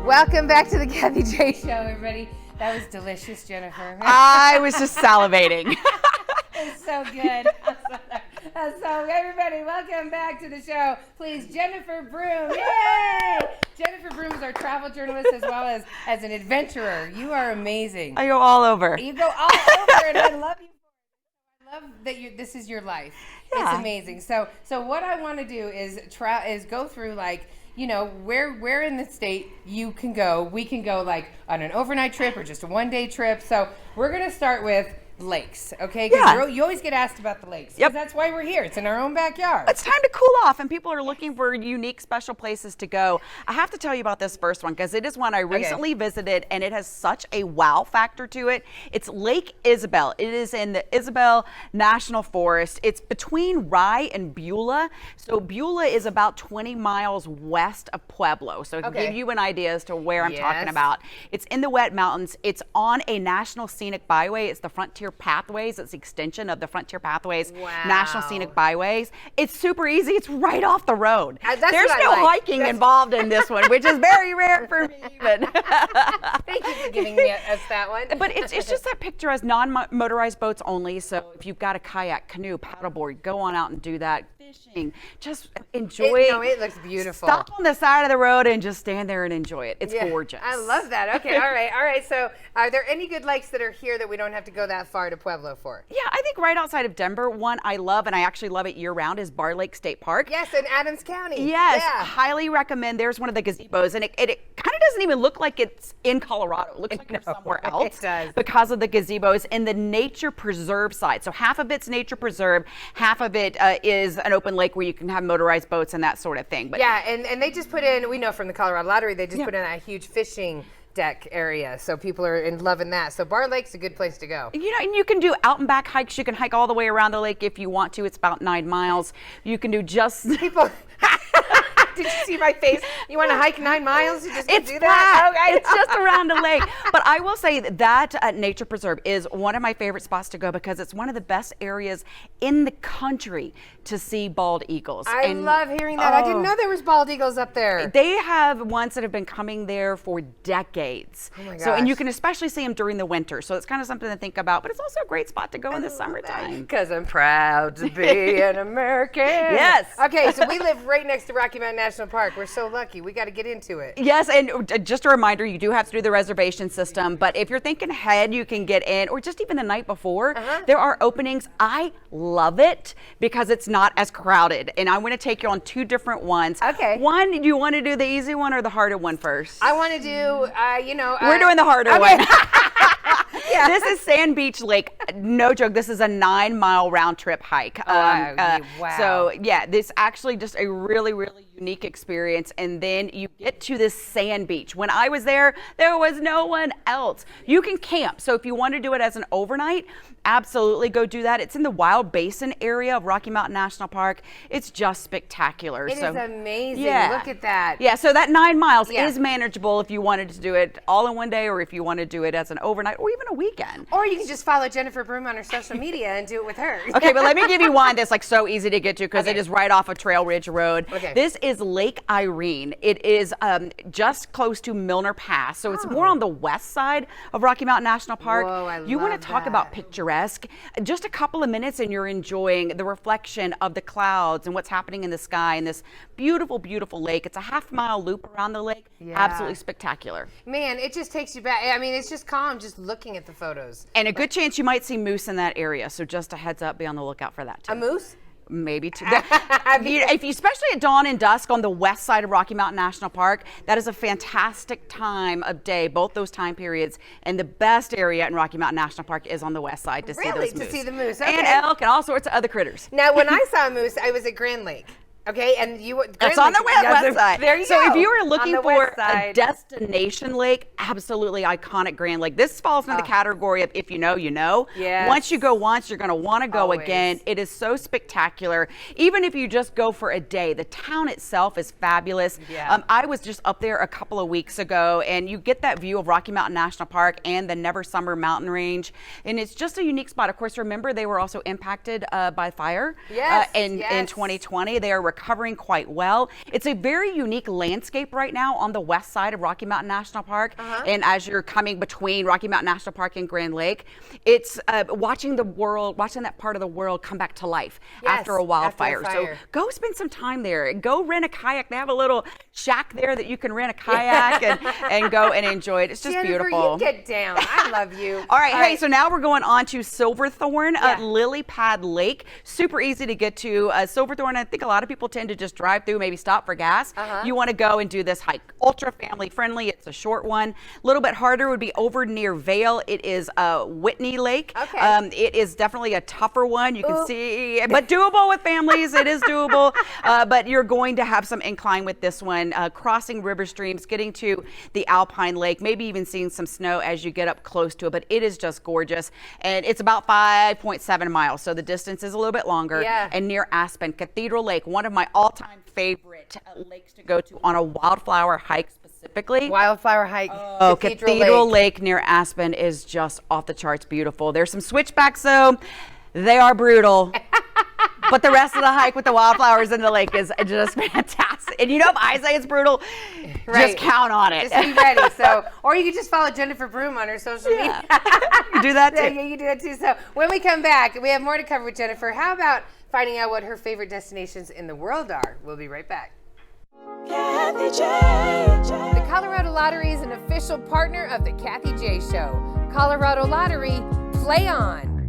Welcome back to the Kathie J Show, everybody. That was delicious, Jennifer. I was just salivating. It's so good. So everybody, welcome back to the show. Please, Jennifer Broom. Yay! Jennifer Broom is our travel journalist as well as an adventurer. You are amazing. I go all over. You go all over, and I love you. I love that this is your life. Yeah. It's amazing. So what I want to do is go through, like, you know, where in the state you can go. We can go like on an overnight trip or just a one-day trip. So we're going to start with lakes, okay? Because you always get asked about the lakes. Yep. That's why we're here. It's in our own backyard. It's time to cool off, and people are looking for unique, special places to go. I have to tell you about this first one because it is one I recently visited, and it has such a wow factor to it. It's Lake Isabel. It is in the Isabel National Forest. It's between Rye and Beulah. So Beulah is about 20 miles west of Pueblo. So to give you an idea as to where I'm talking about, it's in the Wet Mountains. It's on a National Scenic Byway. It's the Frontier Pathways. It's the extension of the Frontier Pathways National Scenic Byways. It's super easy. It's right off the road. There's no hiking involved in this one, which is very rare for me even. Thank you for giving us that one. But it's just that picturesque, non-motorized boats only. So if you've got a kayak, canoe, paddleboard, go on out and do that. Fishing, just enjoy it. No, it looks beautiful. Stop on the side of the road and just stand there and enjoy it. It's gorgeous. I love that. Okay, all right. So are there any good lakes that are here that we don't have to go that far to Pueblo for? Yeah, I think right outside of Denver, one I love, and I actually love it year-round, is Bar Lake State Park. Yes, in Adams County. Yes, highly recommend. There's one of the gazebos, and it kind of doesn't even look like it's in Colorado. It looks like it's somewhere else. It does. Because of the gazebos and the nature preserve side. So half of it's nature preserve, half of it is an open lake where you can have motorized boats and that sort of thing. But yeah, and they just put in, we know from the Colorado Lottery, they just put in a huge fishing deck area, so people are loving that. So Bar Lake's a good place to go. You know, and you can do out and back hikes. You can hike all the way around the lake if you want to. It's about 9 miles. You can do just people. Did you see my face? You want to hike 9 miles? You just do that. Okay. It's just around the lake. But I will say that nature preserve is one of my favorite spots to go because it's one of the best areas in the country to see bald eagles. I love hearing that. I didn't know there was bald eagles up there. They have ones that have been coming there for decades. Oh my gosh. So, and you can especially see them during the winter. So it's kind of something to think about. But it's also a great spot to go in the summertime. Because I'm proud to be an American. Yes. Okay, so we live right next to Rocky Mountain National Park. We're so lucky. We got to get into it. Yes, and just a reminder, you do have to do the reservation system, but if you're thinking ahead, you can get in, or just even the night before. There are openings. I love it because it's not as crowded, and I'm going to take you on 2 different ones. Okay. One, do you want to do the easy one or the harder one first? I want to do, We're doing the harder one. Yeah. This is Sand Beach Lake. No joke. This is a 9-mile round trip hike. Wow. So yeah, this actually just a really, really unique experience. And then you get to this sand beach. When I was there was no one else. You can camp. So if you want to do it as an overnight, absolutely go do that. It's in the Wild Basin area of Rocky Mountain National Park. It's just spectacular. It is amazing. Yeah. Look at that. Yeah, so that 9 miles is manageable if you wanted to do it all in one day, or if you want to do it as an overnight or even a weekend. Or you can just follow Jennifer Broom on her social media and do it with her. Okay, but let me give you one that's like so easy to get to because it is right off of Trail Ridge Road. Okay. This is Lake Irene. It is just close to Milner Pass, so it's more on the west side of Rocky Mountain National Park. Whoa, you want to talk about picturesque? Just a couple of minutes and you're enjoying the reflection of the clouds and what's happening in the sky in this beautiful, beautiful lake. It's a half-mile loop around the lake. Yeah. Absolutely spectacular. Man, it just takes you back. I mean, it's just calm just looking at the photos. And a good chance you might see moose in that area, so just a heads up, be on the lookout for that too. A moose? Maybe two. If you, especially at dawn and dusk on the west side of Rocky Mountain National Park, that is a fantastic time of day, both those time periods. And the best area in Rocky Mountain National Park is on the west side to see those moose. To see the moose. Okay. And elk and all sorts of other critters. Now, when I saw a moose, I was at Grand Lake. Okay, and that's on the west side. There you go. So if you were looking for a destination lake, absolutely iconic Grand Lake. This falls into the category of if you know, you know. Yes. Once you go once, you're going to want to go again. It is so spectacular. Even if you just go for a day, the town itself is fabulous. Yeah. I was just up there a couple of weeks ago, and you get that view of Rocky Mountain National Park and the Never Summer Mountain Range, and it's just a unique spot. Of course, remember they were also impacted by fire in 2020. They are recovering quite well. It's a very unique landscape right now on the west side of Rocky Mountain National Park. And as you're coming between Rocky Mountain National Park and Grand Lake, it's watching that part of the world come back to life after a wildfire. So go spend some time there. Go rent a kayak. They have a little shack there that you can rent a kayak and go and enjoy it. It's just Jennifer, beautiful. You get down. I love you. All right, so now we're going on to Silverthorne Lily Pad Lake. Super easy to get to. Silverthorne, I think a lot of people tend to just drive through, maybe stop for gas. You want to go and do this hike. Ultra family friendly. It's a short one. A little bit harder would be over near Vail. It is Whitney Lake. It is definitely a tougher one. You can see, but doable with families. It is doable, but you're going to have some incline with this one. Crossing river streams, getting to the Alpine Lake, maybe even seeing some snow as you get up close to it, but it is just gorgeous. And it's about 5.7 miles, so the distance is a little bit longer. And near Aspen, Cathedral Lake, one of my all-time favorite lakes to go to on a wildflower hike specifically. Wildflower hike. Oh, Cathedral Lake near Aspen is just off the charts beautiful. There's some switchbacks though. They are brutal. But the rest of the hike with the wildflowers in the lake is just fantastic. And you know, if I say it's brutal, just count on it. Just be ready. So, or you can just follow Jennifer Broom on her social media. You do that too. Yeah, you do that too. So when we come back, we have more to cover with Jennifer. How about finding out what her favorite destinations in the world are? We'll be right back. Kathie J. The Colorado Lottery is an official partner of the Kathie J Show. Colorado Lottery, play on.